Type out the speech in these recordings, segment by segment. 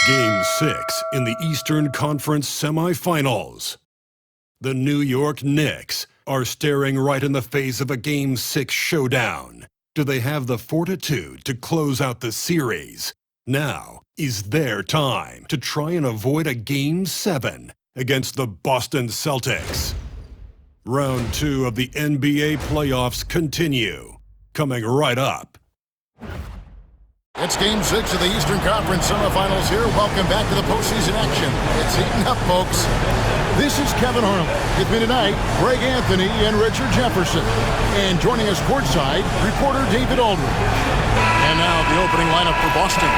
Game 6 in the Eastern Conference Semifinals. The New York Knicks are staring right in the face of a Game 6 showdown. Do they have the fortitude to close out the series? Now is their time to try and avoid a Game 7 against the Boston Celtics. Round 2 of the NBA playoffs continue. Coming right up. It's Game 6 of the Eastern Conference Semifinals here. Welcome back to the postseason action. It's heating up, folks. This is Kevin Harlan. With me tonight, Greg Anthony and Richard Jefferson. And joining us courtside, reporter David Aldridge. And now the opening lineup for Boston.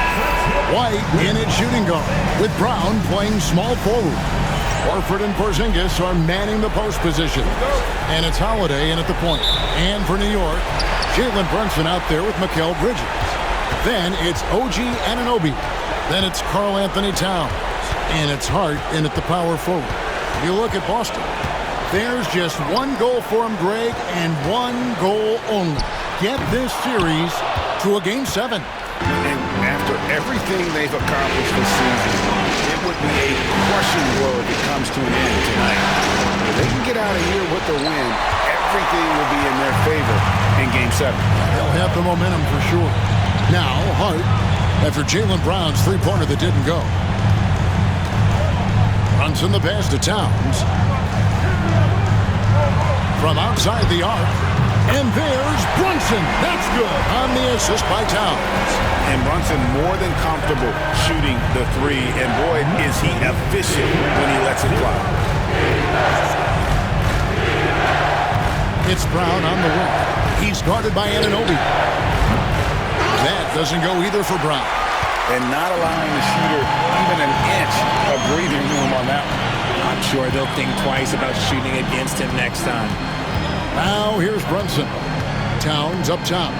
White in at shooting guard, with Brown playing small forward. Horford and Porzingis are manning the post position. And it's Holiday in at the point. And for New York, Jalen Brunson out there with Mikal Bridges. Then it's OG Anunoby. Then it's Karl Anthony Towns. And it's Hart in at the power forward. You look at Boston. There's just one goal for him, Greg, and one goal only. Get this series to a Game 7. And after everything they've accomplished this season, it would be a crushing blow if it comes to an end tonight. If they can get out of here with the win, everything will be in their favor in Game 7. They'll have the momentum for sure. Now, Hart, after Jaylen Brown's three-pointer that didn't go. Runs in the pass to Towns. From outside the arc. And there's Brunson. That's good on the assist by Towns. And Brunson more than comfortable shooting the three. And boy, is he efficient when he lets it fly. It's Brown on the wing. He's guarded by Anunoby. That doesn't go either for Brown. And not allowing the shooter even an inch of breathing room on that one. I'm sure they'll think twice about shooting against him next time. Now here's Brunson. Towns up top.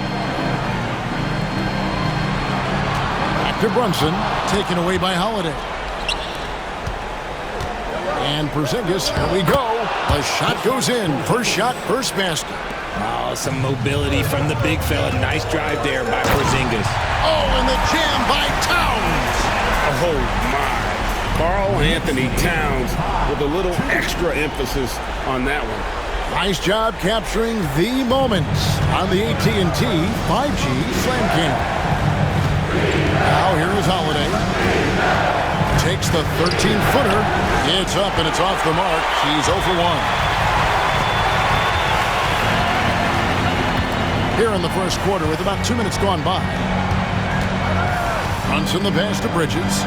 Back to Brunson, taken away by Holiday. And Porzingis, here we go. The shot goes in. First shot, first basket. Oh, some mobility from the big fella. Nice drive there by Porzingis. Oh, and the jam by Towns. Oh, my. Karl Anthony Towns with a little extra emphasis on that one. Nice job capturing the moments on the AT&T 5G Slam Cam. Now here is Holiday. Takes the 13-footer. It's up and it's off the mark. She's 0 for 1. Here in the first quarter with about 2 minutes gone by. Brunson the pass to Bridges.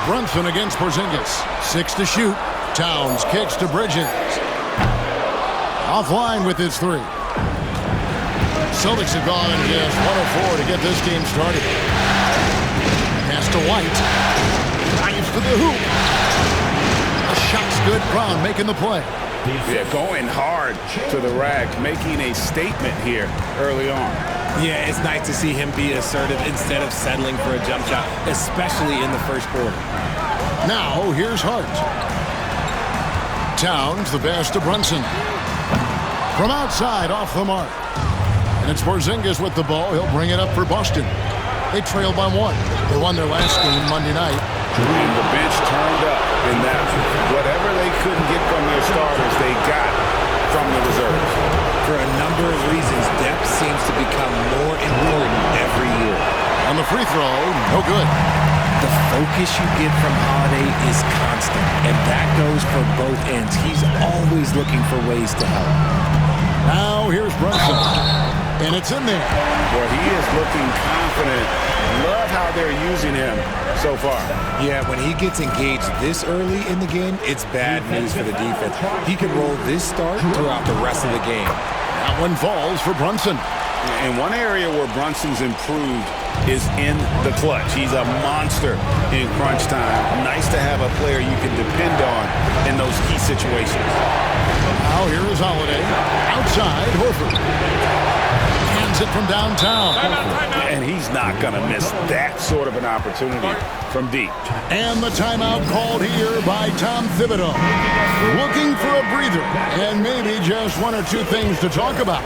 Brunson against Porzingis. 6 to shoot. Towns kicks to Bridges. Offline with his three. Celtics have gone just 104 to get this game started. Pass to White. Drives to the hoop. The shot's good. Brown making the play. Yeah, going hard to the rack, making a statement here early on. Yeah, it's nice to see him be assertive instead of settling for a jump shot, especially in the first quarter. Now, here's Hart. Towns, the pass to Brunson. From outside, off the mark. And it's Porzingis with the ball. He'll bring it up for Boston. They trail by 1. They won their last game Monday night. And the bench turned up in that. Whatever they couldn't get from their starters, they got from the reserves. For a number of reasons, depth seems to become more important every year. On the free throw, no good. The focus you get from Holiday is constant, and that goes for both ends. He's always looking for ways to help. Now here's Brunson, and it's in there. Boy, he is looking confident. Love how they're using him so far. Yeah, when he gets engaged this early in the game, it's bad news for the defense. He could roll this start throughout the rest of the game. That one falls for Brunson. And one area where Brunson's improved is in the clutch. He's a monster in crunch time. Nice to have a player you can depend on in those key situations. Now here is Holiday. Outside, Horford. Hands it from downtown. And he's not going to miss that sort of an opportunity from deep. And the timeout called here by Tom Thibodeau. Looking for a breather and maybe just one or two things to talk about.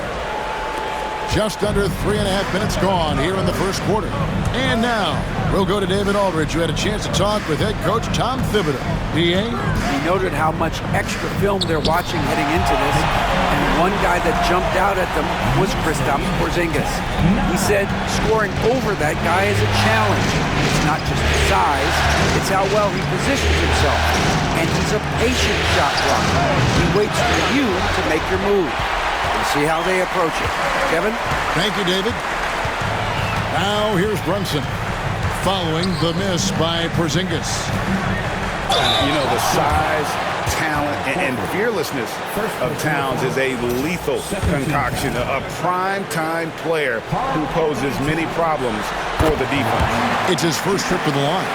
Just under 3.5 minutes gone here in the first quarter. And now, we'll go to David Aldridge, who had a chance to talk with head coach Tom Thibodeau. D.A.? He noted how much extra film they're watching heading into this, and one guy that jumped out at them was Kristaps Porzingis. He said scoring over that guy is a challenge. It's not just the size, it's how well he positions himself. And he's a patient shot blocker. He waits for you to make your move. We'll see how they approach it. Kevin? Thank you, David. Now here's Brunson, following the miss by Porzingis. You know, the size, talent, and fearlessness of Towns is a lethal concoction, a prime-time player who poses many problems for the defense. It's his first trip to the line.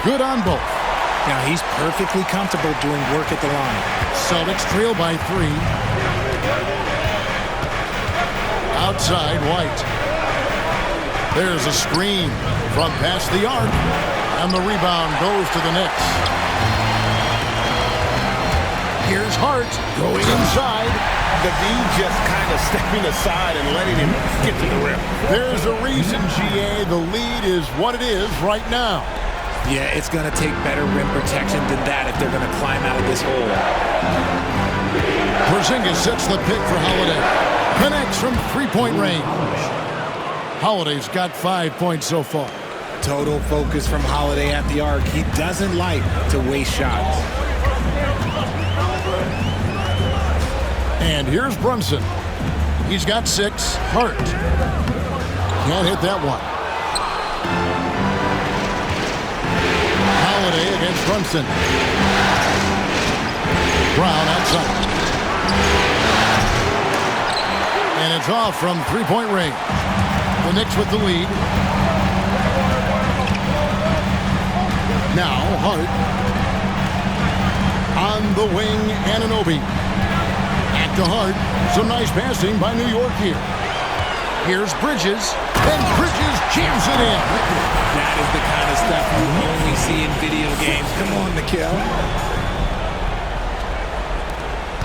Good on both. Now he's perfectly comfortable doing work at the line. Celtics trail by 3. Outside, White. There's a screen from past the arc. And the rebound goes to the Knicks. Here's Hart going inside. The D just kind of stepping aside and letting him get to the rim. There's a reason, GA. The lead is what it is right now. Yeah, it's going to take better rim protection than that if they're going to climb out of this hole. Porzingis sets the pick for Holiday. Connects from three-point range. Holiday's got 5 points so far. Total focus from Holiday at the arc. He doesn't like to waste shots. And here's Brunson. He's got 6. Hart can't hit that one. Holiday against Brunson. Brown outside. And it's off from three-point range. The Knicks with the lead. Now Hart. On the wing, Anunoby. Back to Hart. Some nice passing by New York here. Here's Bridges. And Bridges jams it in. That is the kind of stuff you only see in video games. Come on, Mikal.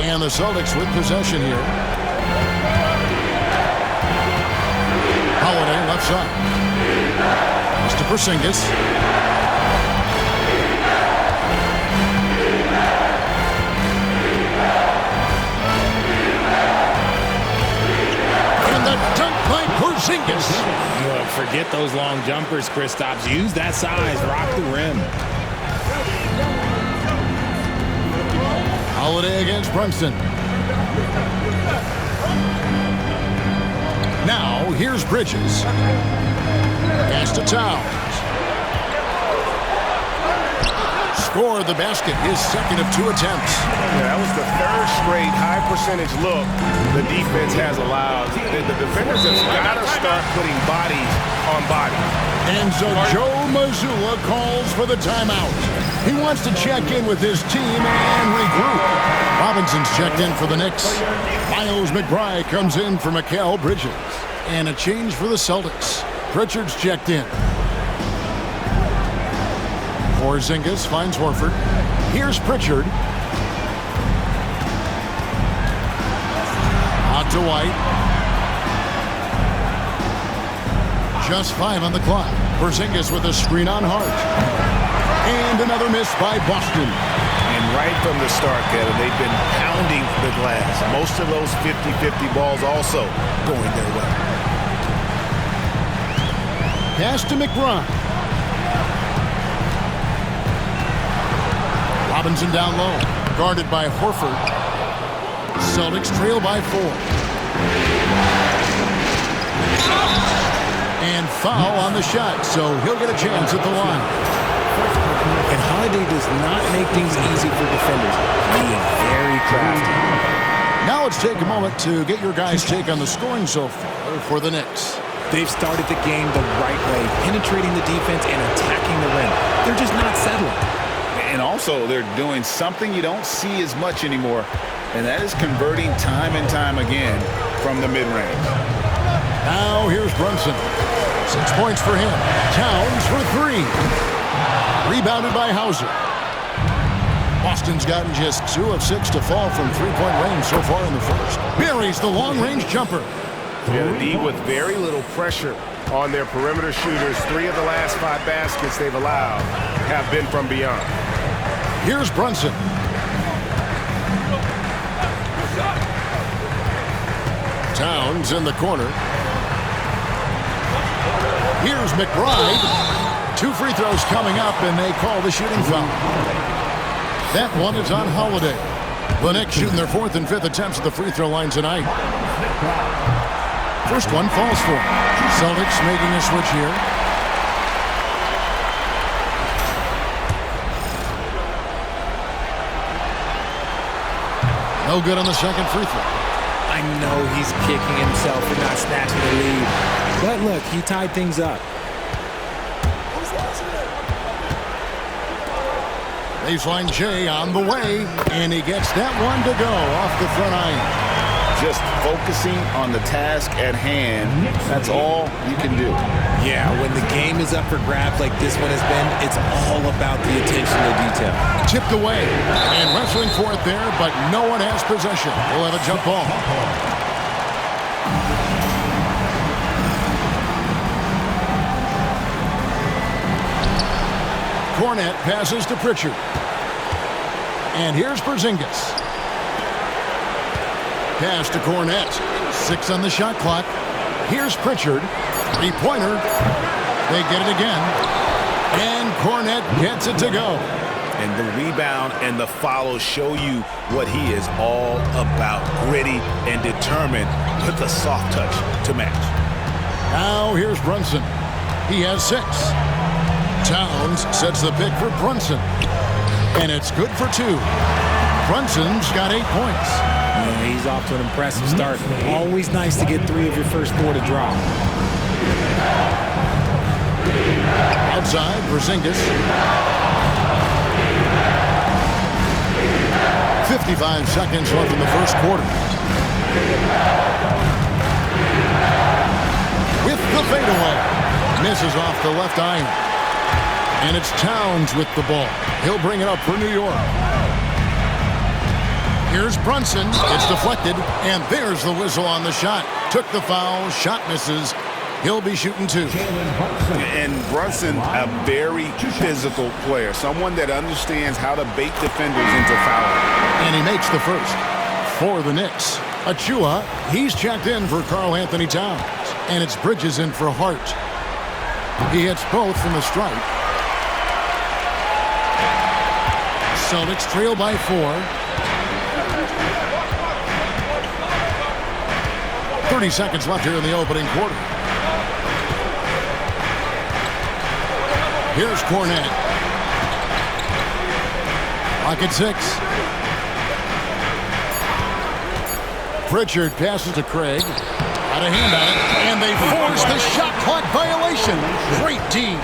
And the Celtics with possession here. Holiday left side. Mr. Porzingis. And the dunk by Porzingis. Look, forget those long jumpers, Kristaps. Use that size. Rock the rim. Holiday against Brunson. Now, here's Bridges. Pass to Towns. Scored the basket, his second of 2 attempts. Yeah, that was the third straight high percentage look the defense has allowed. The defenders have got to start putting bodies on bodies. And so Joe Mazzulla calls for the timeout. He wants to check in with his team and regroup. Robinson's checked in for the Knicks. Miles McBride comes in for Mikal Bridges. And a change for the Celtics. Pritchard's checked in. Porzingis finds Horford. Here's Pritchard. Out to White. Just 5 on the clock. Porzingis with a screen on Hart. And another miss by Boston. And right from the start, Kevin, they've been pounding the glass. Most of those 50-50 balls also going their way. Pass to McBride. Robinson down low. Guarded by Horford. Celtics trail by 4. And foul on the shot, so he'll get a chance at the line. And Holiday does not make things easy for defenders, being very crafty. Now let's take a moment to get your guys' take on the scoring so far for the Knicks. They've started the game the right way, penetrating the defense and attacking the rim. They're just not settling. And also, they're doing something you don't see as much anymore, and that is converting time and time again from the mid-range. Now here's Brunson. 6 points for him. Towns for 3. Rebounded by Hauser. Boston's gotten just 2 of 6 to fall from three-point range so far in the first. Buries the long-range jumper. Yeah, the D with very little pressure on their perimeter shooters. 3 of the last 5 baskets they've allowed have been from beyond. Here's Brunson. Towns in the corner. Here's McBride. 2 free throws coming up, and they call the shooting foul. That one is on Holiday. The Knicks shooting their 4th and 5th attempts at the free throw line tonight. First one falls for him. Celtics making a switch here. No good on the second free throw. I know he's kicking himself for not snatching the lead. But look, he tied things up. Baseline J on the way, and he gets that one to go off the front iron. Just focusing on the task at hand, that's all you can do. Yeah, when the game is up for grabs like this one has been, it's all about the attention to detail. Tipped away, and wrestling for it there, but no one has possession. We'll have a jump ball. Cornette passes to Pritchard. And here's Porzingis. Pass to Cornette. 6 on the shot clock. Here's Pritchard. 3-pointer. They get it again. And Cornette gets it to go. And the rebound and the follow show you what he is all about. Gritty and determined with a soft touch to match. Now here's Brunson. He has 6. Towns sets the pick for Brunson. And it's good for 2. Brunson's got 8 points. Yeah, he's off to an impressive start. Always nice to get 3 of your first 4 to drop. Outside, Porzingis. 55 seconds left in the first quarter. With the fadeaway. Misses off the left iron. And it's Towns with the ball. He'll bring it up for New York. Here's Brunson. It's deflected. And there's the whistle on the shot. Took the foul. Shot misses. He'll be shooting 2. And Brunson, a very physical player. Someone that understands how to bait defenders into fouling. And he makes the first for the Knicks. Achua, he's checked in for Karl Anthony Towns. And it's Bridges in for Hart. He hits both from the stripe. Celtics trail by 4. 30 seconds left here in the opening quarter. Here's Cornette. Clock at 6. Pritchard passes to Craig. Got a hand on it, and they force the shot clock violation. Great D.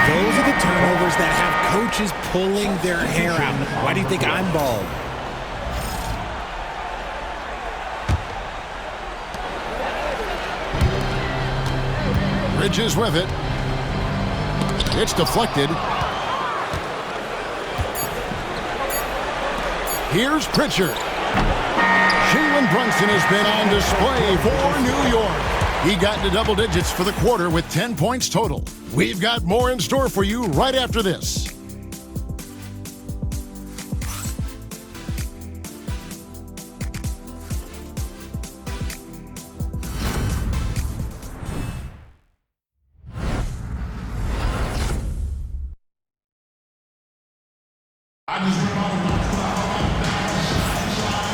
Those are the turnovers that have coaches pulling their hair out. Why do you think I'm bald? Bridges with it. It's deflected. Here's Pritchard. Jalen Brunson has been on display for New York. He got into double digits for the quarter with 10 points total. We've got more in store for you right after this.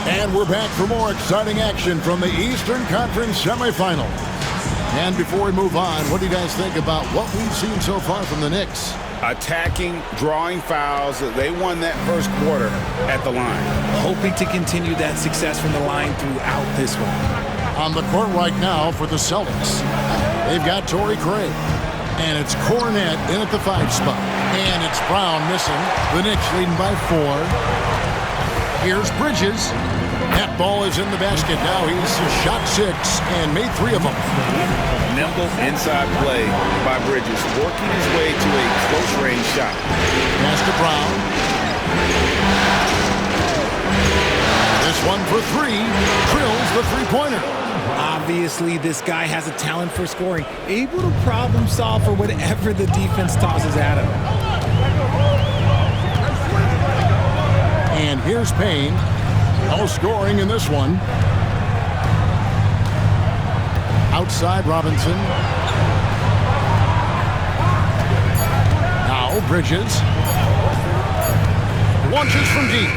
And we're back for more exciting action from the Eastern Conference Semifinal. And before we move on, what do you guys think about what we've seen so far from the Knicks? Attacking, drawing fouls. They won that first quarter at the line. Hoping to continue that success from the line throughout this one. On the court right now for the Celtics, they've got Torrey Craig. And it's Cornette in at the 5 spot. And it's Brown missing. The Knicks leading by 4. Here's Bridges. That ball is in the basket. Now he's shot 6 and made 3 of them. Nimble inside play by Bridges, working his way to a close-range shot. Pass to Brown. This one for 3. Drills the three-pointer. Obviously, this guy has a talent for scoring, able to problem solve for whatever the defense tosses at him. And here's Payne. No scoring in this one. Outside Robinson. Now Bridges. Launches from deep.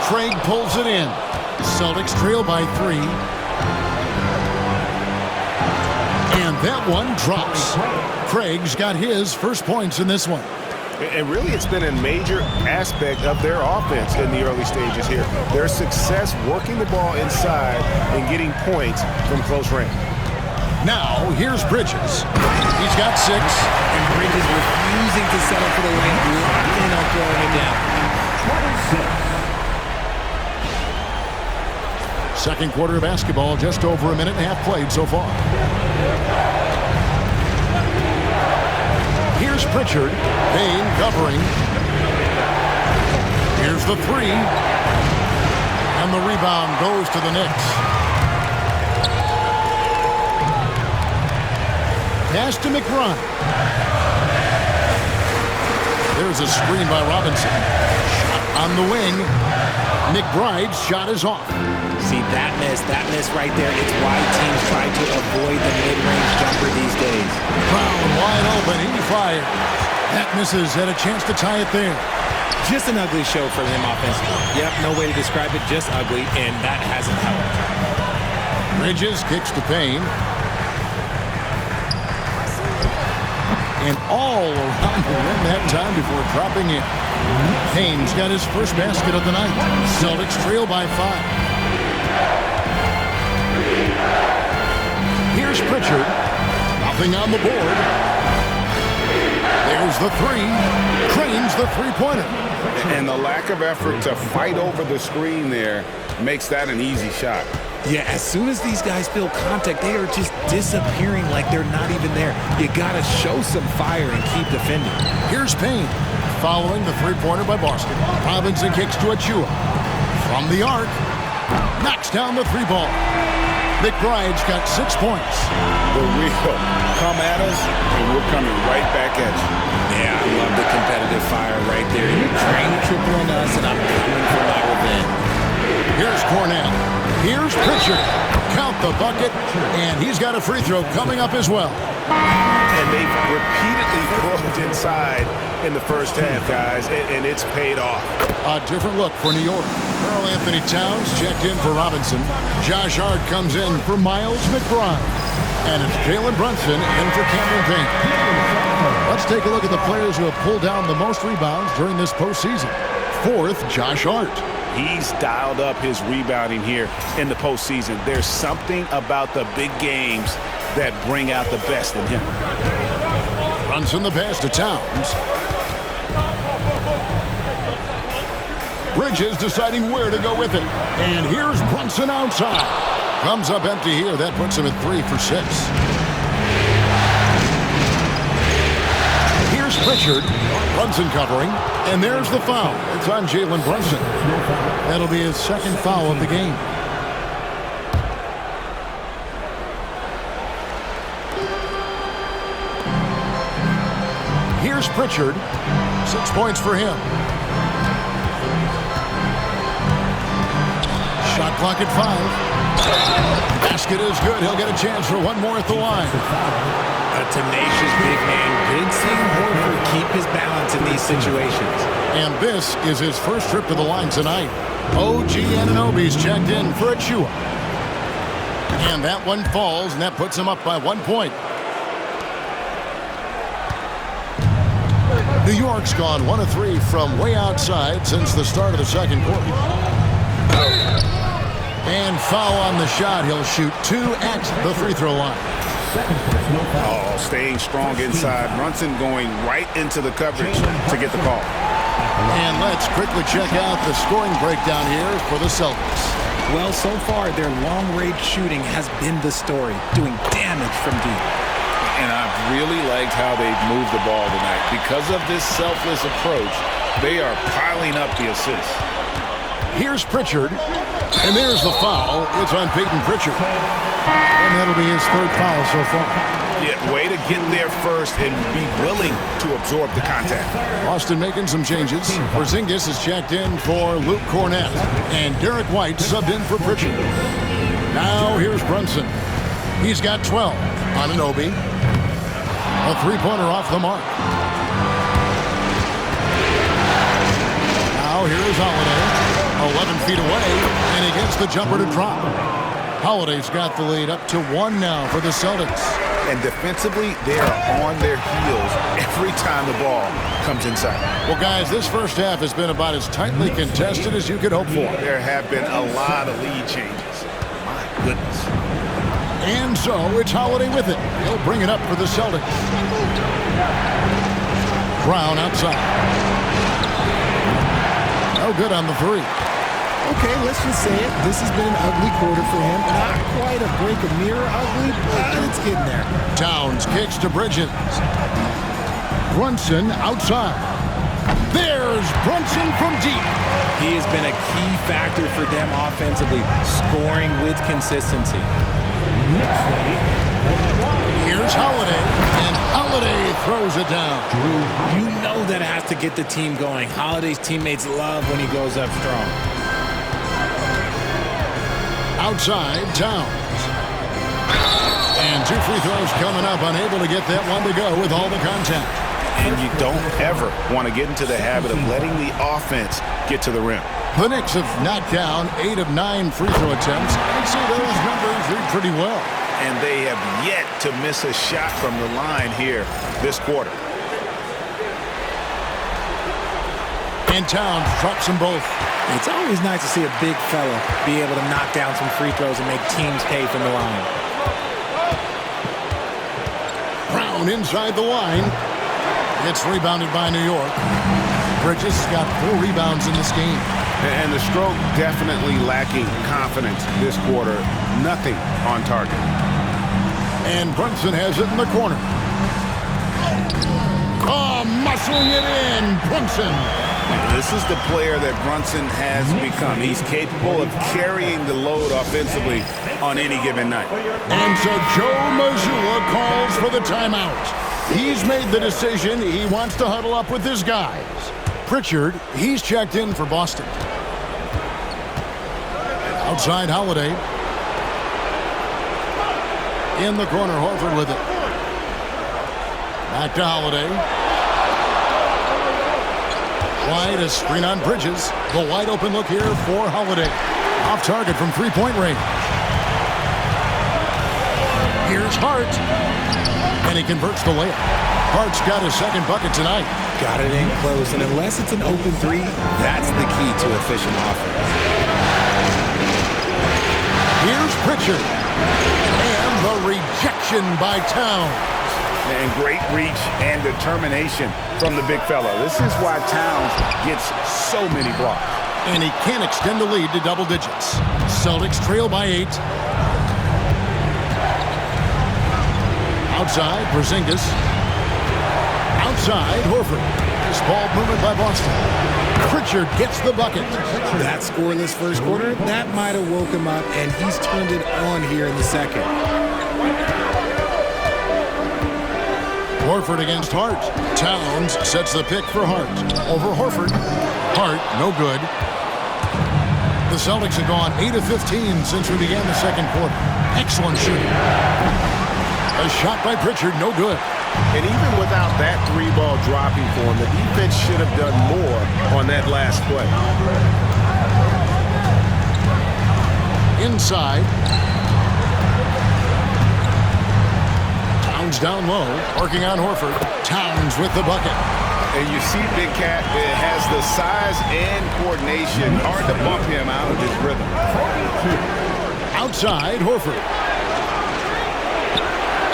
Craig pulls it in. Celtics trail by 3. And that one drops. Craig's got his first points in this one. And really, it's been a major aspect of their offense in the early stages here. Their success working the ball inside and getting points from close range. Now, here's Bridges. He's got 6. And Bridges refusing to settle for the lane, locking on throwing it down. Second quarter of basketball, just over a minute and a half played so far. Here's Pritchard. Payne covering. Here's the 3. And the rebound goes to the Knicks. Pass to McBride. There's a screen by Robinson. Shot on the wing. McBride's shot is off. See, that miss right there. It's why teams try to avoid the mid-range jumper these days. Brown wide open. He fires. That misses. Had a chance to tie it there. Just an ugly show for him offensively. Yep, no way to describe it. Just ugly, and that hasn't helped. Bridges kicks to Payne. And all around the rim that time before dropping in. Payne's got his first basket of the night. Celtics trail by 5. Here's Pritchard. Nothing on the board. There's the 3. Cranes the three-pointer. And the lack of effort to fight over the screen there makes that an easy shot. Yeah, as soon as these guys feel contact, they are just disappearing like they're not even there. You got to show some fire and keep defending. Here's Payne. Following the three-pointer by Boston. Robinson kicks to Achua. From the arc. Knocks down the 3-ball. McBride's got 6 points. The real come at us, and we're coming right back at you. Yeah, I love the competitive fire right there. You're trying to triple on us, and I'm coming for my revenge. Here's Cornell. Here's Pritchard. Count the bucket, and he's got a free throw coming up as well. And they've repeatedly broke inside in the first half, guys, and it's paid off. A different look for New York. Karl Anthony Towns checked in for Robinson. Josh Hart comes in for Miles McBride. And it's Jalen Brunson in for Cameron Payne. Let's take a look at the players who have pulled down the most rebounds during this postseason. 4th, Josh Hart. He's dialed up his rebounding here in the postseason. There's something about the big games that bring out the best in him. Brunson the pass to Towns. Bridges deciding where to go with it. And here's Brunson outside. Comes up empty here. That puts him at 3 for 6. Here's Pritchard. Brunson covering. And there's the foul. It's on Jalen Brunson. That'll be his second foul of the game. Here's Pritchard. 6 points for him. Shot clock at 5. Basket is good. He'll get a chance for one more at the line. A tenacious big man. Good seeing Horford keep his balance in these situations. And this is his first trip to the line tonight. OG Anunoby's checked in for Achua. And that one falls, and that puts him up by 1 point. New York's gone 1 of 3 from way outside since the start of the second quarter. And foul on the shot. He'll shoot 2 at the free throw line. Oh, staying strong inside. Brunson going right into the coverage to get the call. And let's quickly check out the scoring breakdown here for the Celtics. Well, so far, their long-range shooting has been the story, doing damage from deep. And I've really liked how they've moved the ball tonight. Because of this selfless approach, they are piling up the assists. Here's Pritchard, and there's the foul. It's on Peyton Pritchard. And that'll be his third foul so far. Yeah, way to get there first and be willing to absorb the contact. Austin making some changes. Porzingis is checked in for Luke Cornett, and Derek White subbed in for Pritchard. Now here's Brunson. He's got 12 on Anunoby. A three-pointer off the mark. Now here's Holiday. 11 feet away, and he gets the jumper to drop. Holiday's got the lead up to 1 now for the Celtics. And defensively, they are on their heels every time the ball comes inside. Well, guys, this first half has been about as tightly contested as you could hope for. There have been a lot of lead changes. My goodness. And so it's Holiday with it. He'll bring it up for the Celtics. Brown outside. No good on the three. Okay, let's just say it. This has been an ugly quarter for him. Not quite a break of mirror ugly, but it's getting there. Towns kicks to Bridges. Brunson outside. There's Brunson from deep. He has been a key factor for them offensively, scoring with consistency. Here's Holiday, and Holiday throws it down. You know that has to get the team going. Holiday's teammates love when he goes up strong. Outside, Towns. And 2 free throws coming up, unable to get that one to go with all the contact. And you don't ever want to get into the habit of letting the offense get to the rim. The Knicks have knocked down 8 of 9 free throw attempts. I'd say those numbers read pretty well. And they have yet to miss a shot from the line here this quarter. And Towns drops them both. It's always nice to see a big fella be able to knock down some free throws and make teams pay from the line. Brown inside the line. It's rebounded by New York. Bridges has got 4 rebounds in this game. And the stroke definitely lacking confidence this quarter. Nothing on target. And Brunson has it in the corner. Oh, muscling it in, Brunson. This is the player that Brunson has become. He's capable of carrying the load offensively on any given night. And so Joe Mazzulla calls for the timeout. He's made the decision. He wants to huddle up with his guys. Pritchard, he's checked in for Boston. Outside Holiday. In the corner, Horford with it. Back to Holiday. White, a screen on Bridges. The wide open look here for Holiday. Off target from three-point range. Here's Hart. And he converts the layup. Hart's got his second bucket tonight. Got it in close, and unless it's an open three, that's the key to efficient offense. Here's Pritchard. And the rejection by Towns. And great reach and determination from the big fella. This is why Towns gets so many blocks. And he can't extend the lead to double digits. Celtics trail by 8. Outside, Porzingis. Outside, Horford. This ball movement by Boston. Pritchard gets the bucket. That scoreless first quarter, that might have woke him up, and he's turned it on here in the second. Horford against Hart. Towns sets the pick for Hart. Over Horford. Hart, no good. The Celtics have gone 8 of 15 since we began the second quarter. Excellent shooting. A shot by Pritchard, no good. And even without that 3-ball dropping for him, the defense should have done more on that last play. Inside. Towns down low, working on Horford. Towns with the bucket. And you see Big Cat has the size and coordination. Hard to bump him out of his rhythm. Outside, Horford.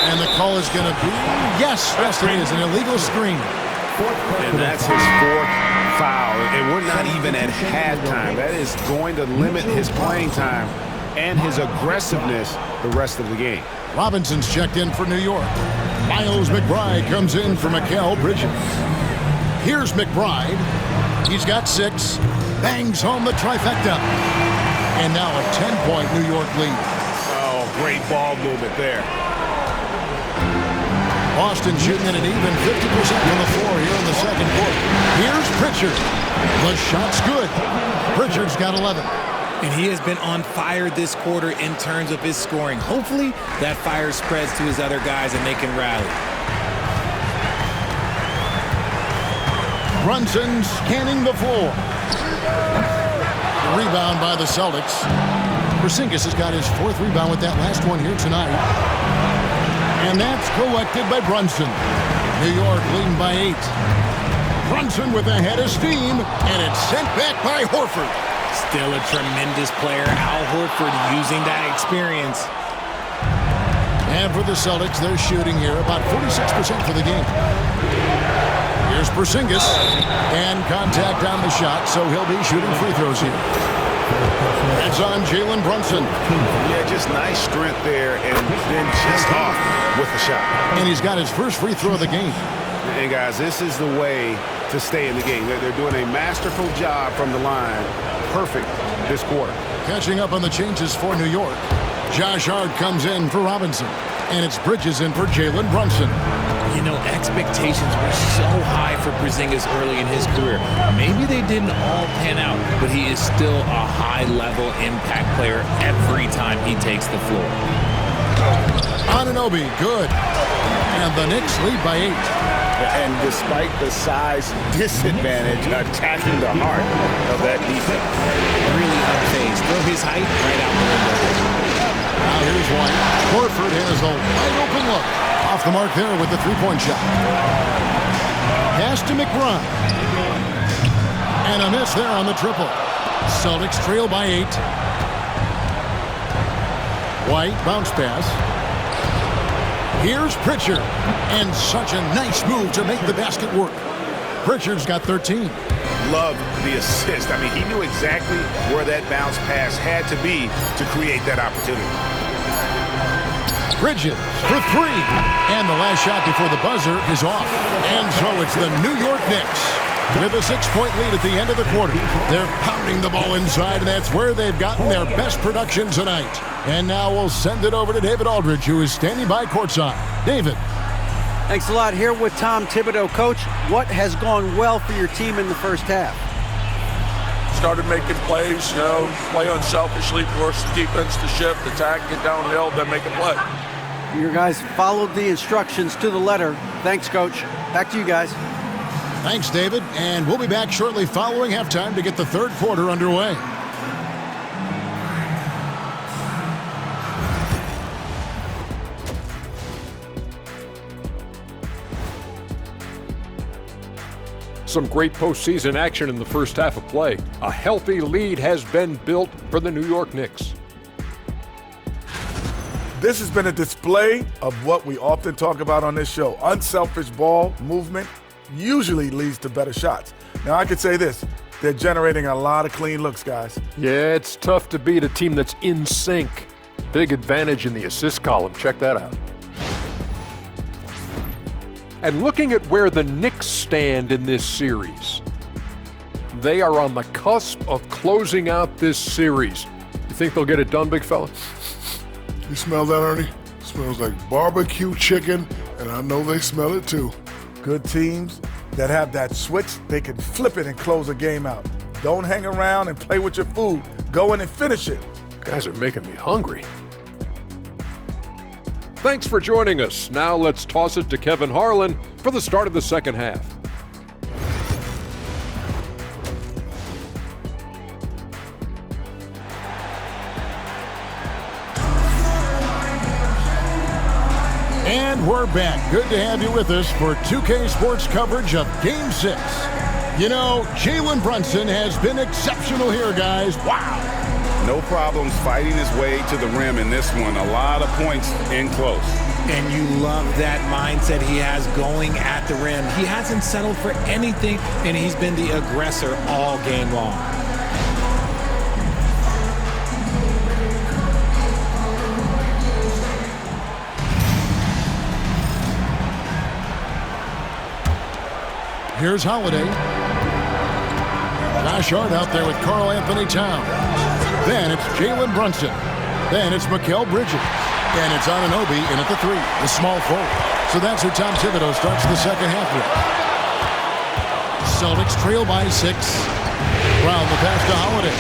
And the call is going to be, yes, it is, an illegal screen. And that's his 4th foul. and we're not even at halftime. That is going to limit his playing time and his aggressiveness the rest of the game. Robinson's checked in for New York. Miles McBride comes in for Mikal Bridges. Here's McBride. He's got 6. Bangs home the trifecta. And now a 10-point New York lead. Oh, great ball movement there. Boston shooting at an even 50% from the floor here in the second quarter. Here's Pritchard. The shot's good. Pritchard's got 11. And he has been on fire this quarter in terms of his scoring. Hopefully that fire spreads to his other guys and they can rally. Brunson scanning the floor. Rebound by the Celtics. Porzingis has got his 4th rebound with that last one here tonight. And that's collected by Brunson. New York leading by 8. Brunson with a head of steam, and it's sent back by Horford. Still a tremendous player, Al Horford, using that experience. And for the Celtics, they're shooting here about 46% for the game. Here's Porzingis, and contact on the shot, so he'll be shooting free throws here. It's on Jalen Brunson. Yeah, just nice strength there, and then just off with the shot. And he's got his first free throw of the game. And guys, this is the way to stay in the game. They're doing a masterful job from the line. Perfect this quarter. Catching up on the changes for New York. Josh Hart comes in for Robinson. And it's Bridges in for Jalen Brunson. You know, expectations were so high for Porzingis early in his career. Maybe they didn't all pan out, but he is still a high-level impact player every time he takes the floor. Anunoby, good. And the Knicks lead by 8. And despite the size disadvantage, attacking the heart of that defense. Really unfazed. Throw his height right out the window. Now here's White. Horford has a wide open look. Off the mark there with the 3-point shot. Pass to McBride. And a miss there on the triple. Celtics trail by 8. White bounce pass. Here's Pritchard. And such a nice move to make the basket work. Pritchard's got 13. Love the assist. I mean, he knew exactly where that bounce pass had to be to create that opportunity. Bridges for 3. And the last shot before the buzzer is off. And so it's the New York Knicks with a 6-point lead at the end of the quarter. They're pounding the ball inside, and that's where they've gotten their best production tonight. And now we'll send it over to David Aldridge, who is standing by courtside. David. Thanks a lot. Here with Tom Thibodeau. Coach, what has gone well for your team in the first half? Started making plays, play unselfishly, force the defense to shift, attack, get downhill, then make a play. Your guys followed the instructions to the letter. Thanks, Coach. Back to you guys. Thanks, David. And we'll be back shortly following halftime to get the third quarter underway. Some great postseason action in the first half of play. A healthy lead has been built for the New York Knicks. This has been a display of what we often talk about on this show. Unselfish ball movement usually leads to better shots. Now, I could say this. They're generating a lot of clean looks, guys. Yeah, it's tough to beat a team that's in sync. Big advantage in the assist column. Check that out. And looking at where the Knicks stand in this series, they are on the cusp of closing out this series. You think they'll get it done, big fella? You smell that, Ernie? It smells like barbecue chicken, and I know they smell it too. Good teams that have that switch, they can flip it and close a game out. Don't hang around and play with your food. Go in and finish it. Guys are making me hungry. Thanks for joining us. Now let's toss it to Kevin Harlan for the start of the second half. And we're back. Good to have you with us for 2K Sports coverage of Game 6. You know, Jalen Brunson has been exceptional here, guys. Wow. No problems fighting his way to the rim in this one. A lot of points in close. And you love that mindset he has going at the rim. He hasn't settled for anything, and he's been the aggressor all game long. Here's Holiday. Josh Hart out there with Karl Anthony Towns. Then it's Jalen Brunson. Then it's Mikal Bridges. And it's Anunoby in at the 3, the small forward. So that's who Tom Thibodeau starts the second half with. Celtics trail by 6. Brown the pass to Holiday.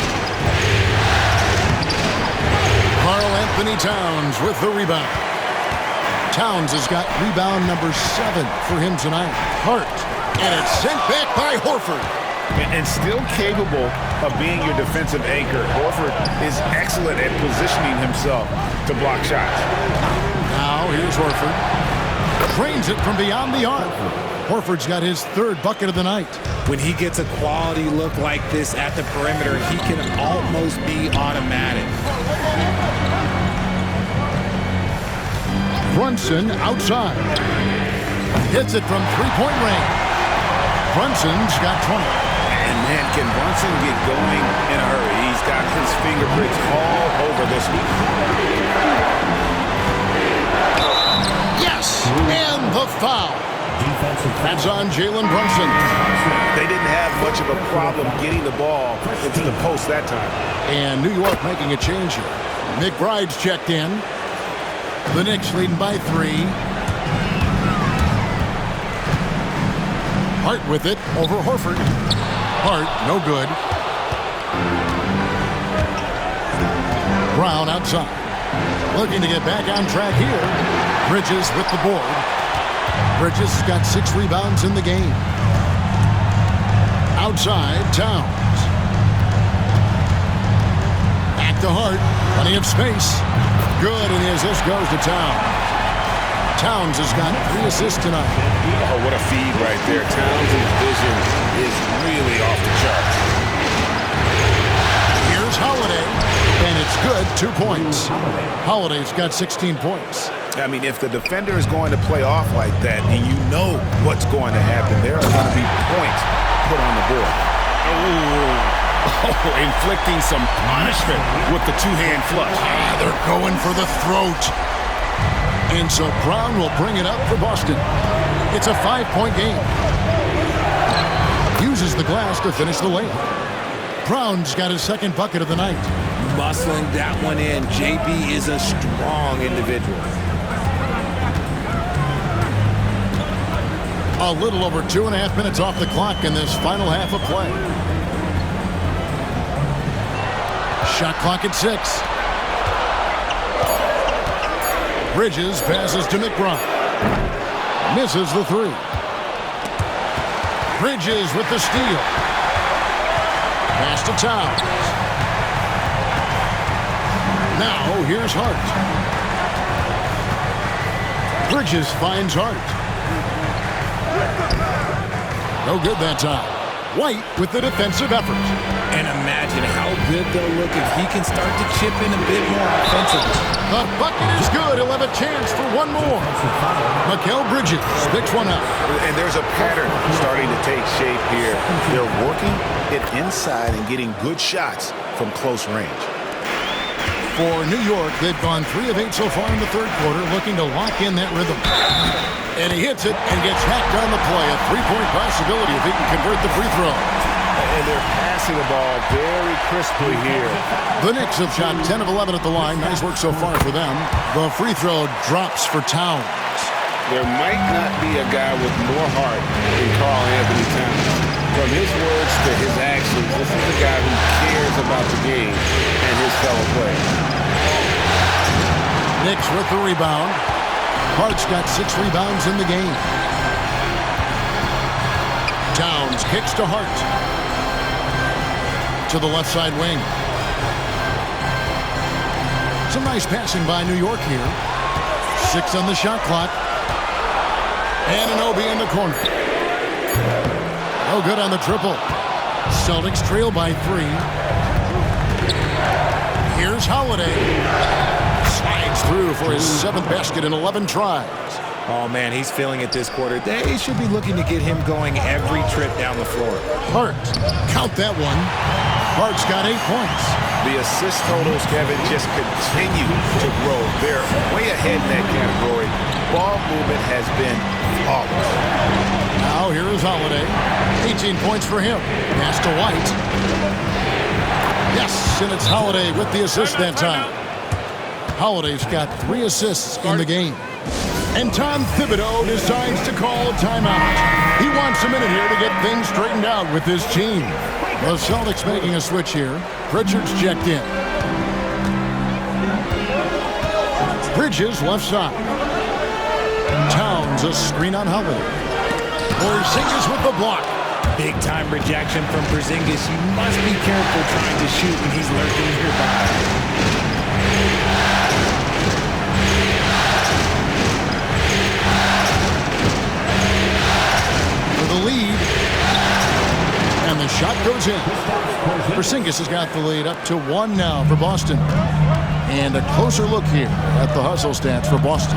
Karl Anthony Towns with the rebound. Towns has got rebound number 7 for him tonight. Hart. And it's sent back by Horford. And still capable of being your defensive anchor. Horford is excellent at positioning himself to block shots. Now here's Horford. Trains it from beyond the arc. Horford's got his 3rd bucket of the night. When he gets a quality look like this at the perimeter, he can almost be automatic. Brunson outside. Hits it from 3-point range. Brunson's got 20. And man, can Brunson get going in a hurry? He's got his fingerprints all over this one. Yes! And the foul. That's on Jalen Brunson. They didn't have much of a problem getting the ball into the post that time. And New York making a change here. McBride's checked in. The Knicks leading by 3. Hart with it over Horford. Hart, no good. Brown outside. Looking to get back on track here. Bridges with the board. Bridges has got 6 rebounds in the game. Outside, Towns. Back to Hart. Plenty of space. Good, and the assist goes to Towns. Towns has got 3 assists tonight. Oh, what a feed right there. Towns' vision is really off the charts. Here's Holiday, and it's good, 2 points. Holiday's got 16 points. I mean, if the defender is going to play off like that, and you know what's going to happen, there are going to be points put on the board. Oh, inflicting some punishment with the 2-hand flush. They're going for the throat. And so Brown will bring it up for Boston. It's a 5-point game. Uses the glass to finish the layup. Brown's got his 2nd bucket of the night. Muscling that one in. JB is a strong individual. A little over 2.5 minutes off the clock in this final half of play. Shot clock at 6. Bridges passes to McBride. Misses the 3. Bridges with the steal. Pass to Towns. Now here's Hart. Bridges finds Hart. No good that time. White with the defensive effort. And imagine how good they'll look if he can start to chip in a bit more offensively. The bucket is good. He'll have a chance for one more. Mikal Bridges picks one up. And there's a pattern starting to take shape here. They're working it inside and getting good shots from close range. For New York, they've gone 3 of 8 so far in the 3rd quarter, looking to lock in that rhythm. And he hits it and gets hacked on the play. A 3-point possibility if he can convert the free throw. And they're passing the ball very crisply here. The Knicks have shot 10 of 11 at the line. Nice work so far for them. The free throw drops for Towns. There might not be a guy with more heart than Karl Anthony Towns. From his words to his actions, this is a guy who cares about the game and his fellow players. Knicks with the rebound. Hart's got 6 rebounds in the game. Towns kicks to Hart. To the left side wing. Some nice passing by New York here. 6 on the shot clock. Anunoby in the corner. No good on the triple. Celtics trail by 3. Here's Holiday. slides through for his 7th basket in 11 tries. Oh, man, he's feeling it this quarter. They should be looking to get him going every trip down the floor. Hart, count that one. Hart's got 8 points. The assist totals, Kevin, just continue to grow. They're way ahead in that category. Ball movement has been flawless. Now here is Holiday. 18 points for him. Pass to White. Yes, and it's Holiday with the assist that time. Holiday's got 3 assists in the game. And Tom Thibodeau decides to call a timeout. He wants a minute here to get things straightened out with his team. The Celtics making a switch here. Pritchard's checked in. Bridges left side. Towns a screen on Holiday. Porzingis with the block. Big time rejection from Porzingis. You must be careful trying to shoot when he's lurking nearby. The lead, and the shot goes in. Porzingis has got the lead up to 1 now for Boston. And a closer look here at the hustle stats for Boston.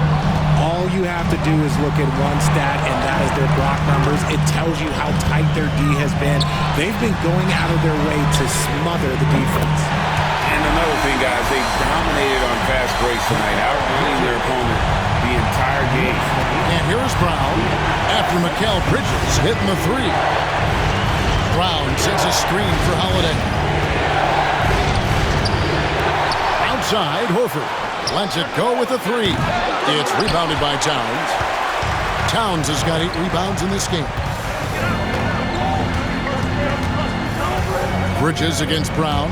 All you have to do is look at one stat, and that is their block numbers. It tells you how tight their D has been. They've been going out of their way to smother the defense. And another thing, guys, they dominated on fast breaks tonight, outrunning their opponent the entire game. And here's Brown after Mikal Bridges hitting the 3. Brown sets a screen for Holiday. Outside, Horford lets it go with the 3. It's rebounded by Towns. Towns has got 8 rebounds in this game. Bridges against Brown.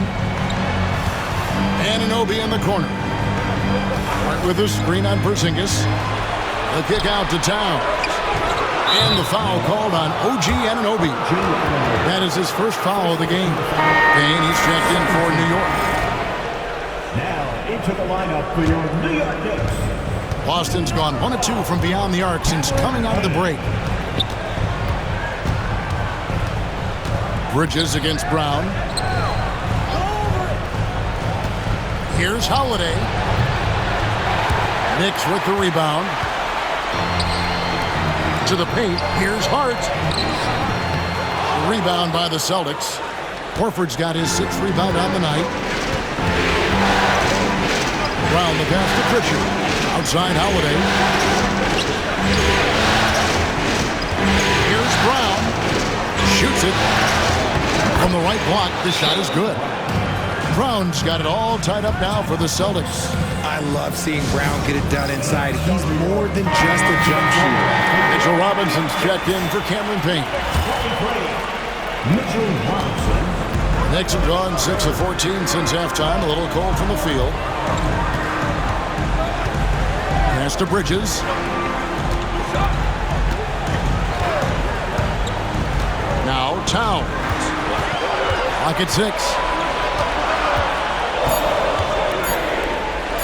Anunoby in the corner. Right with a screen on Porzingis. The kick out to Towns. And the foul called on OG Anunoby. That is his first foul of the game. And he's checked in for New York. Now into the lineup for your New York Knicks. Boston's gone 1 of 2 from beyond the arc since coming out of the break. Bridges against Brown. Here's Holiday. Knicks with the rebound. To the paint. Here's Hart. Rebound by the Celtics. Horford's got his 6th rebound on the night. Brown the pass to Pritchard. Outside Holiday. Here's Brown. Shoots it. From the right block, the shot is good. Brown's got it all tied up now for the Celtics. I love seeing Brown get it done inside. He's more than just a jump shooter. Mitchell Robinson's checked in for Cameron Payne. Mitchell Robinson. Knicks have gone 6 of 14 since halftime. A little cold from the field. Pass to Bridges. Now Towns. Clock at 6.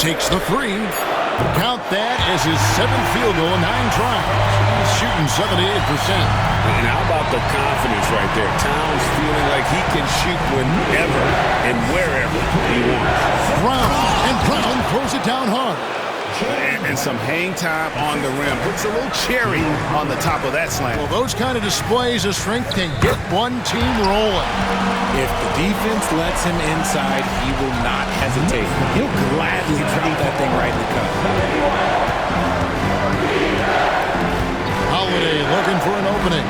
Takes the 3. Count that as his 7th field goal in 9 tries. He's shooting 78%. And how about the confidence right there? Towns feeling like he can shoot whenever and wherever he wants. Brown throws it down hard. And some hang time on the rim. Puts a little cherry on the top of that slam. Well, those kind of displays of strength can get one team rolling. If the defense lets him inside, he will not hesitate. He'll gladly drop that thing right in the cup. Holiday looking for an opening.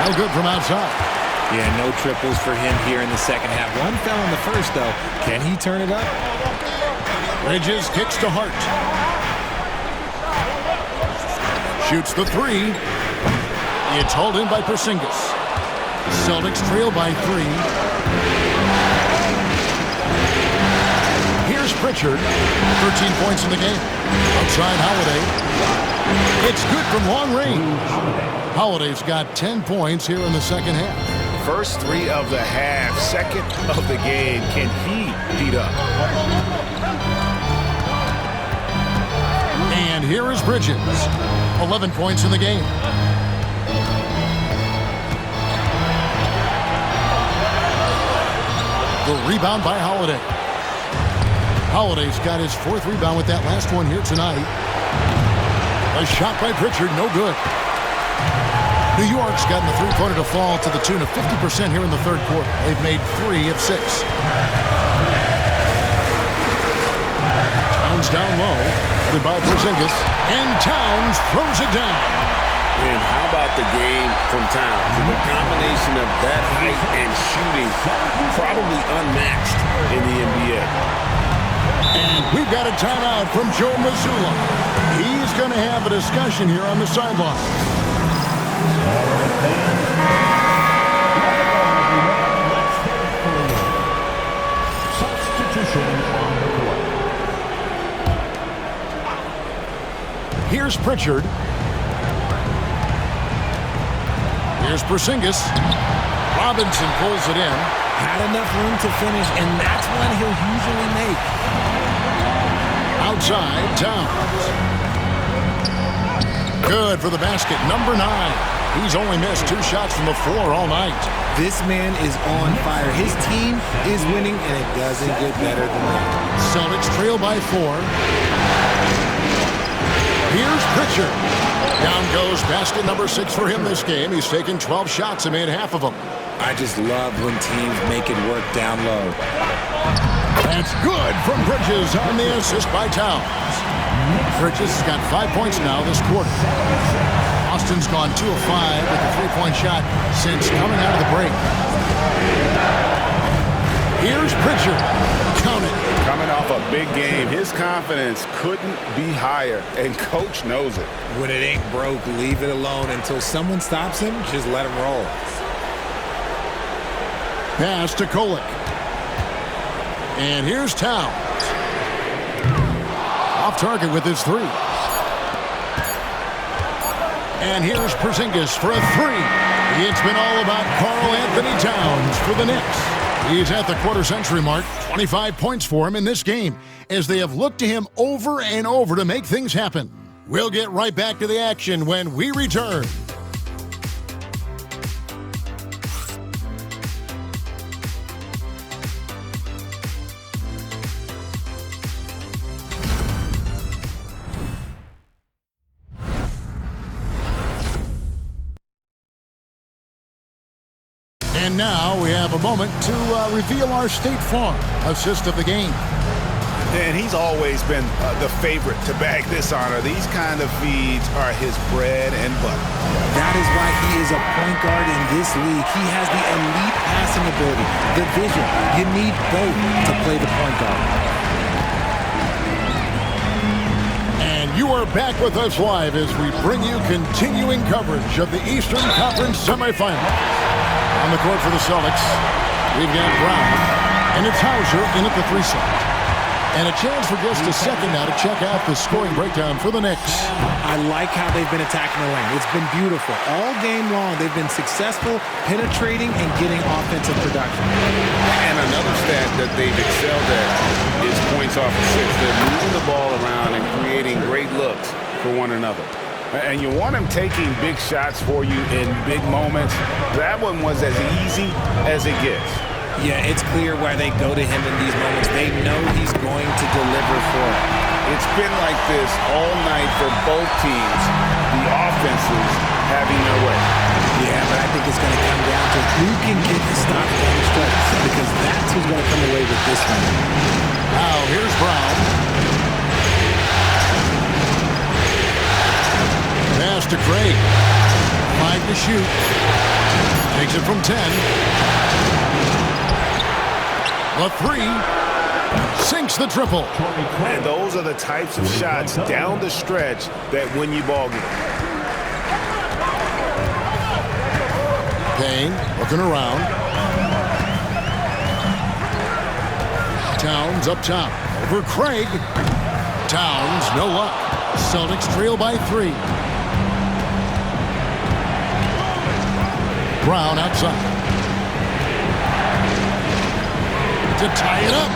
No good from outside. Yeah, no triples for him here in the second half. One fell in the first, though. Can he turn it up? Bridges kicks to Hart. Shoots the 3. It's hauled in by Porzingis. Celtics trail by 3. Here's Pritchard. 13 points in the game. Outside Holiday. It's good from long range. Holiday's got 10 points here in the second half. First 3 of the half, second of the game. Can he beat up? And here is Bridges. 11 points in the game. The rebound by Holiday. Holiday's got his 4th rebound with that last one here tonight. A shot by Pritchard, no good. New York's gotten the three-pointer to fall to the tune of 50% here in the 3rd quarter. They've made 3 of 6. Towns down low. Goodbye, Porzingis. And Towns throws it down. And how about the game from Towns? The combination of that height and shooting, probably unmatched in the NBA. And we've got a timeout from Joe Mazzulla. He's going to have a discussion here on the sideline. Substitution on the court. Here's Pritchard. Here's Porzingis. Robinson pulls it in. Had enough room to finish, and that's one he'll usually make. Outside, Towns. Good for the basket, number 9. He's only missed 2 shots from the floor all night. This man is on fire. His team is winning, and it doesn't get better than that. Celtics trail by 4. Here's Pritchard. Down goes basket number 6 for him this game. He's taken 12 shots and made half of them. I just love when teams make it work down low. That's good from Bridges on the assist by Towns. Bridges has got 5 points now this quarter. Austin's gone 2 of 5 with a 3-point shot since coming out of the break. Here's Pritchard. Count it. Coming off a big game, his confidence couldn't be higher, and coach knows it. When it ain't broke, leave it alone until someone stops him. Just let him roll. Pass to Kolek. And here's Towns. Off target with his 3. And here's Porzingis for a 3. It's been all about Karl Anthony Towns for the Knicks. He's at the quarter-century mark. 25 points for him in this game as they have looked to him over and over to make things happen. We'll get right back to the action when we return. And now we have a moment to reveal our State Farm assist of the game. And he's always been the favorite to bag this honor. These kind of feeds are his bread and butter. That is why he is a point guard in this league. He has the elite passing ability, the vision. You need both to play the point guard. And you are back with us live as we bring you continuing coverage of the Eastern Conference Semifinal. On the court for the Celtics, we've got Brown, and it's Hauser in at the 3 slot. And a chance for just a second now to check out the scoring breakdown for the Knicks. I like how they've been attacking the lane. It's been beautiful. All game long, they've been successful penetrating and getting offensive production. And another stat that they've excelled at is points off of 6. They're moving the ball around and creating great looks for one another. And you want him taking big shots for you in big moments. That one was as easy as it gets. Yeah, it's clear why they go to him in these moments. They know he's going to deliver for it. It's been like this all night for both teams. The offenses having their way. Yeah, but I think it's going to come down to who can get the stop down the stretch, because that's who's going to come away with this one. Now, here's Brown. Pass to Craig. 5 to shoot. Takes it from 10. The 3. Sinks the triple. And those are the types of shots down the stretch that win you ball games. Payne looking around. Towns up top. Over Craig. Towns, no luck. Celtics trail by 3. Brown outside. To tie it up.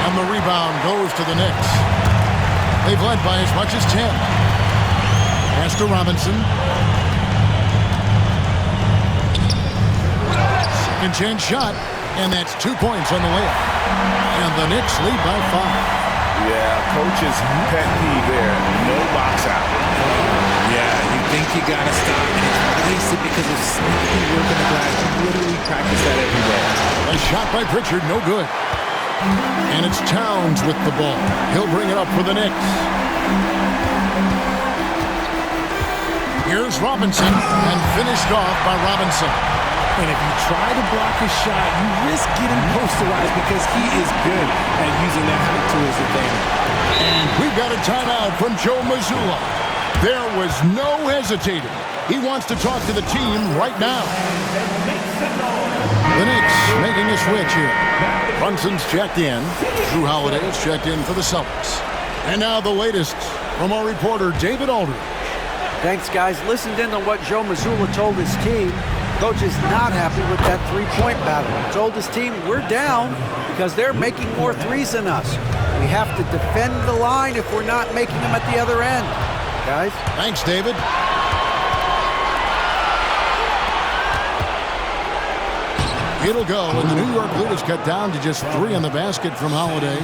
And the rebound goes to the Knicks. They've led by as much as 10. Pass to Robinson. Second chance shot. And that's 2 points on the layup. And the Knicks lead by 5. Yeah, coach's pet peeve there. No box out. Yeah, you think you got to stop, and it's wasted because of sneaky work in the glass. You literally practice that every day. A shot by Pritchard, no good. And it's Towns with the ball. He'll bring it up for the Knicks. Here's Robinson, and finished off by Robinson. And if you try to block his shot, you risk getting posterized because he is good at using that height to his advantage. And we've got a timeout from Joe Mazzulla. There was no hesitating. He wants to talk to the team right now. The Knicks making a switch here. Brunson's checked in. Drew Holiday is checked in for the Celtics. And now the latest from our reporter, David Aldridge. Thanks, guys. Listened in to what Joe Mazzulla told his team. Coach is not happy with that three-point battle. He told his team, we're down because they're making more threes than us. We have to defend the line if we're not making them at the other end. Guys? Thanks, David. It'll go, and the New York lead is cut down to just 3 in the basket from Holiday.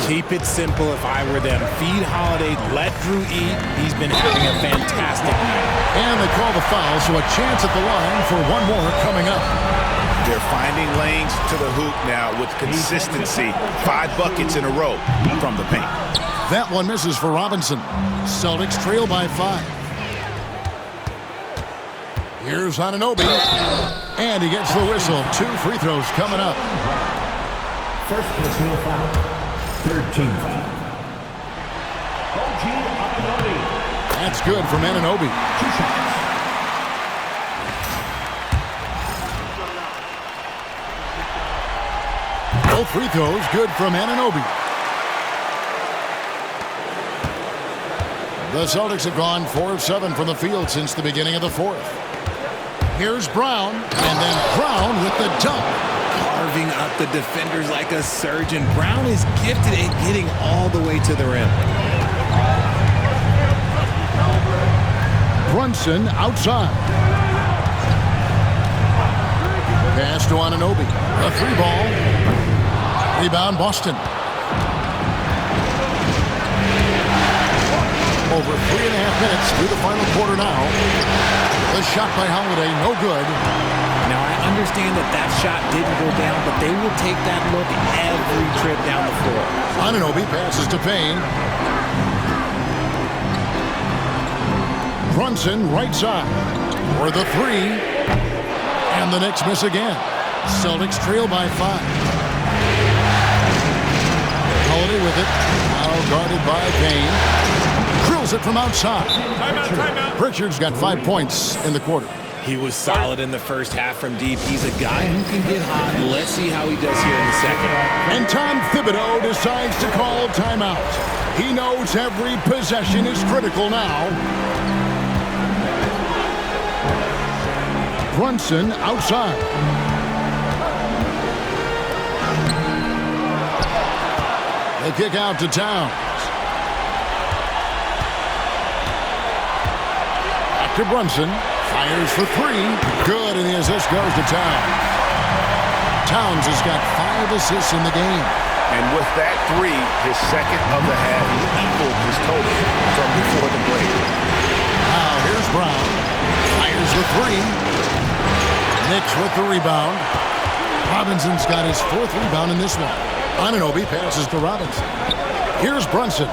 Keep it simple if I were them. Feed Holiday, let Drew eat. He's been having a fantastic night. And they call the foul, so a chance at the line for one more coming up. They're finding lanes to the hoop now with consistency. 5 buckets in a row from the paint. That one misses for Robinson. Celtics trail by 5. Here's Anunoby. And he gets the whistle. 2 free throws coming up. First personal foul. 13 foul. OG Anunoby. That's good from Anunoby. 2 shots. Both free throws good from Anunoby. The Celtics have gone 4 of 7 from the field since the beginning of the 4th. Here's Brown, and then Brown with the dunk. Carving up the defenders like a surgeon. Brown is gifted at getting all the way to the rim. Brunson outside. Pass to Anunoby. A 3 ball. Rebound Boston. Over 3.5 minutes through the final quarter now. The shot by Holiday, no good. Now, I understand that shot didn't go down, but they will take that look every trip down the floor. Anunoby passes to Payne. Brunson, right side. For the 3. And the Knicks miss again. Celtics trail by 5. Holiday with it. Now guarded by Payne. Drills it from outside. Timeout. Pritchard's got 5 points in the quarter. He was solid in the first half from deep. He's a guy who can get hot. Let's see how he does here in the second. And Tom Thibodeau decides to call timeout. He knows every possession is critical now. Brunson outside. The kick out to Towns. Back to Brunson. Fires for 3. Good, and the assist goes to Towns. Towns has got 5 assists in the game. And with that 3, his second of the half, he equaled his total from before the break. Now here's Brown. Fires for 3. Knicks with the rebound. Robinson's got his 4th rebound in this one. Anunoby passes to Robinson. Here's Brunson.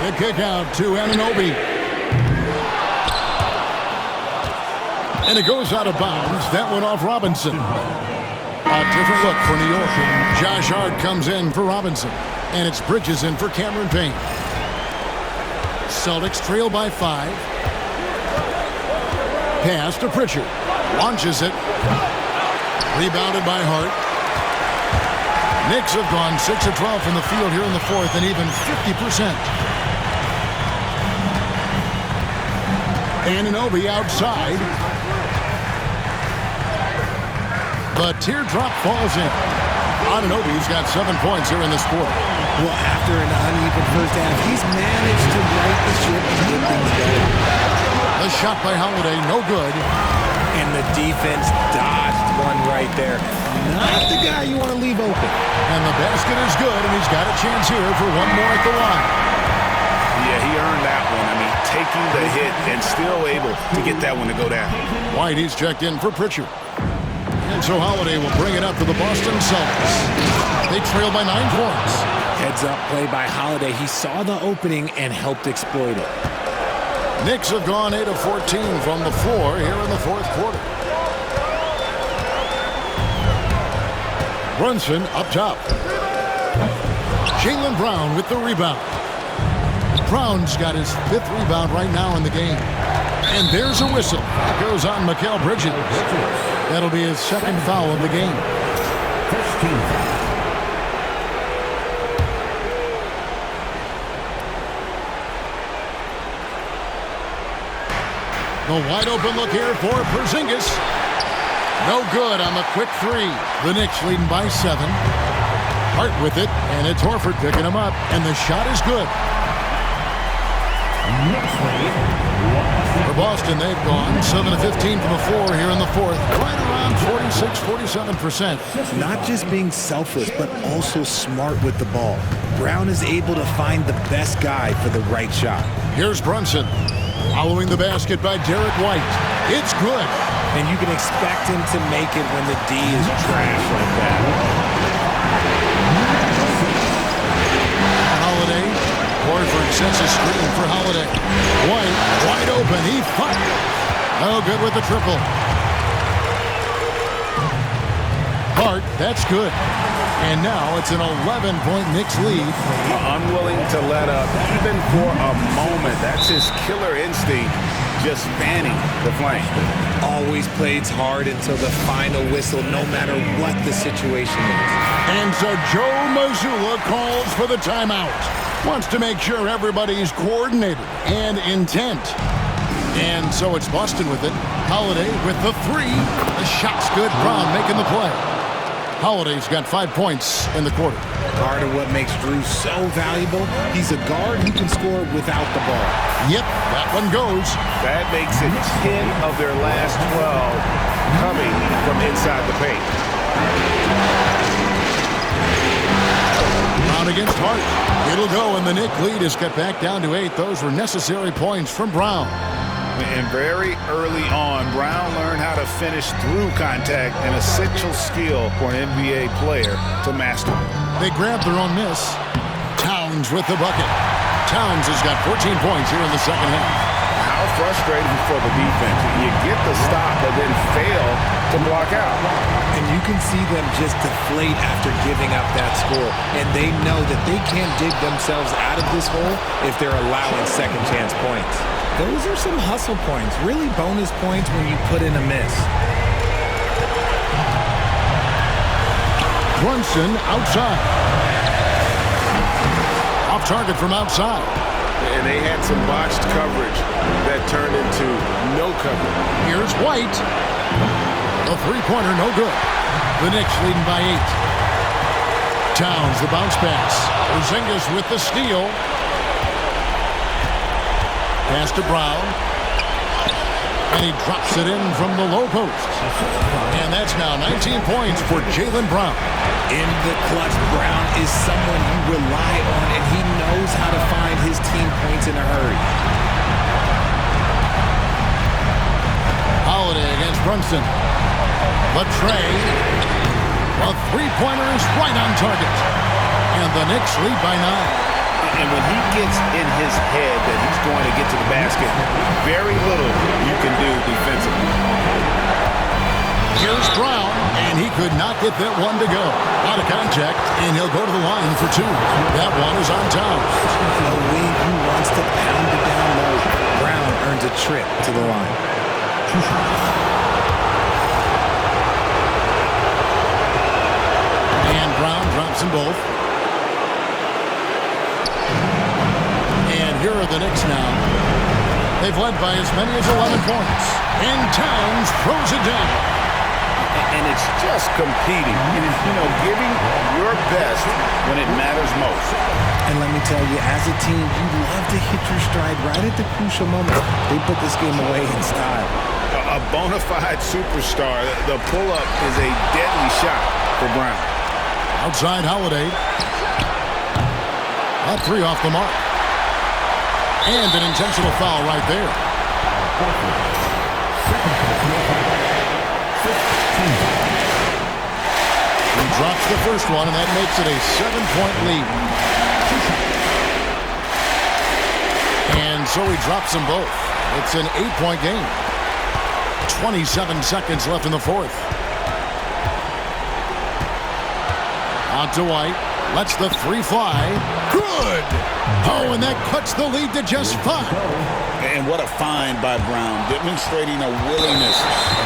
The kick out to Anunoby. And it goes out of bounds. That went off Robinson. A different look for New York. Josh Hart comes in for Robinson. And it's Bridges in for Cameron Payne. Celtics trail by 5. Pass to Pritchard. Launches it. Rebounded by Hart. Knicks have gone 6 of 12 from the field here in the 4th and even 50%. Anunoby outside. The teardrop falls in. Anunoby's got 7 points here in this quarter. Well, after an uneven first half, he's managed to right the ship and get things going. The shot by Holiday, no good. And the defense dodged one right right there. Not the guy you want to leave open. And the basket is good, and he's got a chance here for one more at the line. Yeah, he earned that one. I mean, taking the hit and still able to get that one to go down. White, he's checked in for Pritchard. And so Holiday will bring it up to the Boston Celtics. They trail by 9 points. Heads up play by Holiday. He saw the opening and helped exploit it. Knicks have gone 8 of 14 from the floor here in the fourth quarter. Brunson up top. Jaylen Brown with the rebound. Brown's got his 5th rebound right now in the game. And there's a whistle. It goes on Mikal Bridges. That'll be his 2nd foul of the game. The wide open look here for Porzingis. No good on the quick 3. The Knicks leading by 7. Hart with it, and it's Horford picking him up, and the shot is good. For Boston, they've gone 7 of 15 from the floor here in the fourth. Right around 46-47%. Not just being selfless, but also smart with the ball. Brown is able to find the best guy for the right shot. Here's Brunson. Following the basket by Derek White. It's good. And you can expect him to make it when the D is trash like that. Holiday. Horford sets a screen for Holiday. White, wide open. He fought. No good with the triple. Hart, that's good. And now it's an 11-point Knicks lead. Unwilling to let up even for a moment. That's his killer instinct, just fanning the flame. Always plays hard until the final whistle, no matter what the situation is. And so Joe Mazzulla calls for the timeout. Wants to make sure everybody's coordinated and intent. And so it's Boston with it. Holiday with the 3. The shot's good. Brown making the play. Holiday's got 5 points in the quarter. Part of what makes Drew so valuable, he's a guard who can score without the ball. Yep, that one goes. That makes it 10 of their last 12 coming from inside the paint. Brown against Hart. It'll go, and the Knicks lead is cut back down to 8. Those were necessary points from Brown. And very early on, Brown learned how to finish through contact, an essential skill for an NBA player to master. They grabbed their own miss. Towns with the bucket. Towns has got 14 points here in the second half. How frustrating for the defense. You get the stop, but then fail to block out. And you can see them just deflate after giving up that score. And they know that they can't dig themselves out of this hole if they're allowing second chance points. Those are some hustle points, really bonus points when you put in a miss. Brunson outside. Off target from outside. And they had some botched coverage that turned into no coverage. Here's White. The three-pointer, no good. The Knicks leading by 8. Towns, the bounce pass. Porzingis with the steal. Pass to Brown. And he drops it in from the low post. And that's now 19 points for Jaylen Brown. In the clutch, Brown is someone you rely on, and he knows how to find his team points in a hurry. Holiday against Brunson. The tray. A three-pointer is right on target. And the Knicks lead by 9. And when he gets in his head that he's going to get to the basket, very little you can do defensively. Here's Brown, and he could not get that one to go. Out of contact, and he'll go to the line for 2. That one is on Towns. A wing who wants to pound it down low. Brown earns a trip to the line. And Brown drops them both. And here are the Knicks now. They've led by as many as 11 points. And Towns throws it down. And it's just competing. It is, giving your best when it matters most. And let me tell you, as a team, you love to hit your stride right at the crucial moment. They put this game away in style. A bona fide superstar. The pull-up is a deadly shot for Brown. Outside Holiday. That three off the mark. And an intentional foul right there. He drops the first one, and that makes it a 7-point lead. And so he drops them both. It's an 8-point game. 27 seconds left in the fourth. On to White. Lets the three fly. Good! Oh, and that cuts the lead to just 5. And what a find by Brown, demonstrating a willingness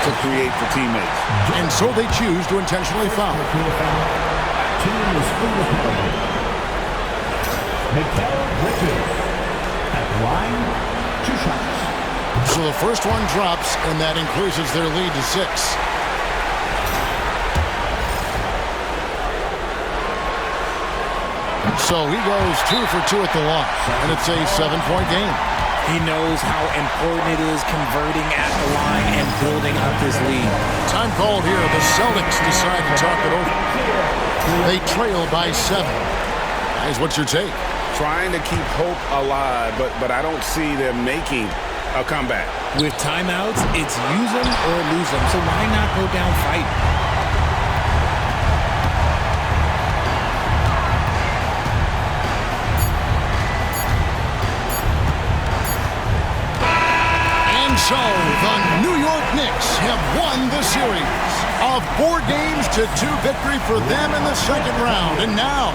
to create for teammates. And so they choose to intentionally foul. So the first one drops, and that increases their lead to 6. So he goes 2 for 2 at the line, and it's a 7-point game. He knows how important it is converting at the line and building up his lead. Time called here. The Celtics decide to talk it over. They trail by 7. Guys, what's your take? Trying to keep hope alive, but I don't see them making a comeback. With timeouts, it's use them or lose them. So why not go down fighting? So the New York Knicks have won the series. A 4-2 victory for them in the second round. And now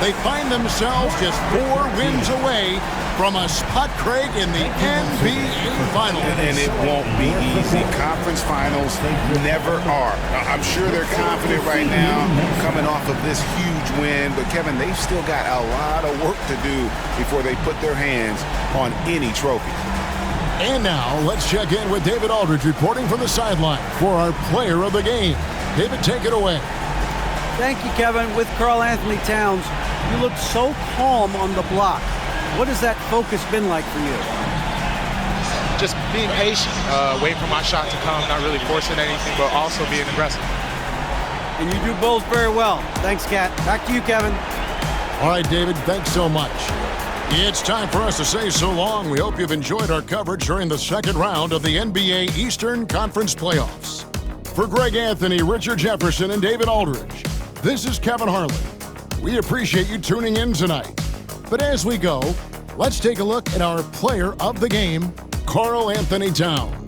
they find themselves just 4 wins away from a spot, Craig, in the NBA Finals. And it won't be easy. Conference finals never are. I'm sure they're confident right now coming off of this huge win. But, Kevin, they've still got a lot of work to do before they put their hands on any trophy. And now, let's check in with David Aldridge reporting from the sideline for our player of the game. David, take it away. Thank you, Kevin. With Karl-Anthony Towns, you looked so calm on the block. What has that focus been like for you? Just being patient, waiting for my shot to come, not really forcing anything, but also being aggressive. And you do both very well. Thanks, Kat. Back to you, Kevin. All right, David, thanks so much. It's time for us to say so long. We hope you've enjoyed our coverage during the second round of the NBA Eastern Conference Playoffs. For Greg Anthony, Richard Jefferson, and David Aldridge, this is Kevin Harlan. We appreciate you tuning in tonight. But as we go, let's take a look at our player of the game, Karl-Anthony Towns.